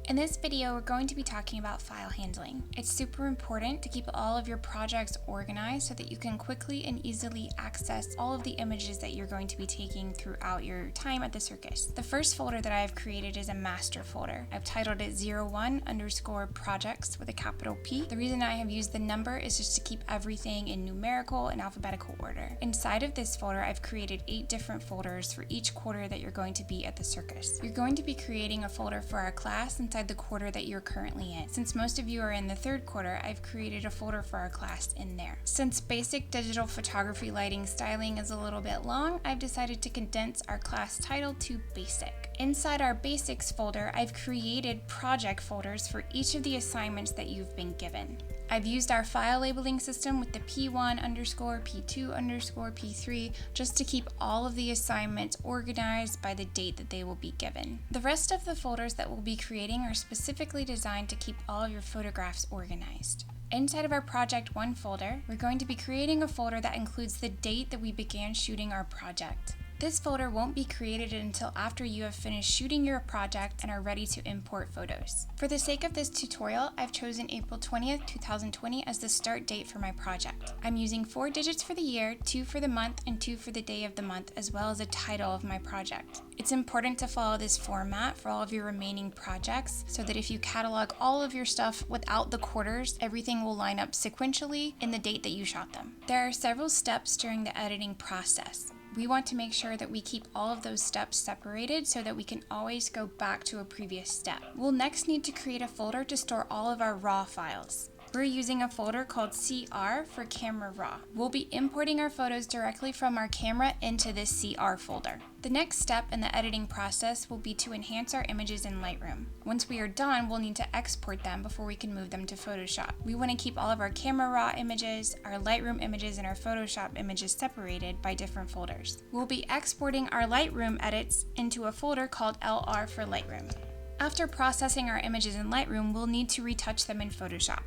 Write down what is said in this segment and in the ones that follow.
In this video, we're going to be talking about file handling. It's super important to keep all of your projects organized so that you can quickly and easily access all of the images that you're going to be taking throughout your time at the circus. The first folder that I've created is a master folder. I've titled it 01_projects with a capital P. The reason I have used the number is just to keep everything in numerical and alphabetical order. Inside of this folder, I've created 8 different folders for each quarter that you're going to be at the circus. You're going to be creating a folder for our class inside the quarter that you're currently in. Since most of you are in the 3rd quarter, I've created a folder for our class in there. Since basic digital photography lighting styling is a little bit long, I've decided to condense our class title to basic. Inside our basics folder, I've created project folders for each of the assignments that you've been given. I've used our file labeling system with the P1 underscore, P2 underscore, P3 just to keep all of the assignments organized by the date that they will be given. The rest of the folders that we'll be creating are specifically designed to keep all of your photographs organized. Inside of our Project 1 folder, we're going to be creating a folder that includes the date that we began shooting our project. This folder won't be created until after you have finished shooting your project and are ready to import photos. For the sake of this tutorial, I've chosen April 20th, 2020 as the start date for my project. I'm using 4 digits for the year, 2 for the month, and 2 for the day of the month, as well as a title of my project. It's important to follow this format for all of your remaining projects so that if you catalog all of your stuff without the quarters, everything will line up sequentially in the date that you shot them. There are several steps during the editing process. We want to make sure that we keep all of those steps separated so that we can always go back to a previous step. We'll next need to create a folder to store all of our RAW files. We're using a folder called CR for Camera Raw. We'll be importing our photos directly from our camera into this CR folder. The next step in the editing process will be to enhance our images in Lightroom. Once we are done, we'll need to export them before we can move them to Photoshop. We want to keep all of our Camera Raw images, our Lightroom images, and our Photoshop images separated by different folders. We'll be exporting our Lightroom edits into a folder called LR for Lightroom. After processing our images in Lightroom, we'll need to retouch them in Photoshop.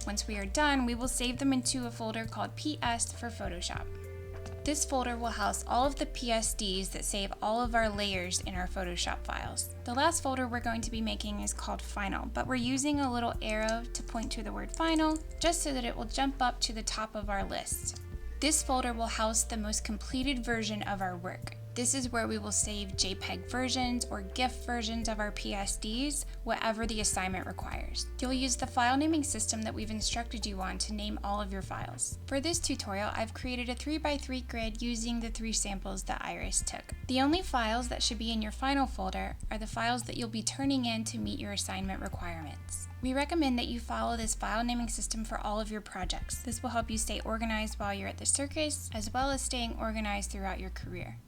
Once we are done, we will save them into a folder called PS for Photoshop. This folder will house all of the PSDs that save all of our layers in our Photoshop files. The last folder we're going to be making is called Final, but we're using a little arrow to point to the word Final just so that it will jump up to the top of our list. This folder will house the most completed version of our work. This is where we will save JPEG versions or GIF versions of our PSDs, whatever the assignment requires. You'll use the file naming system that we've instructed you on to name all of your files. For this tutorial, I've created a 3x3 grid using the 3 samples that Iris took. The only files that should be in your final folder are the files that you'll be turning in to meet your assignment requirements. We recommend that you follow this file naming system for all of your projects. This will help you stay organized while you're at the circus, as well as staying organized throughout your career.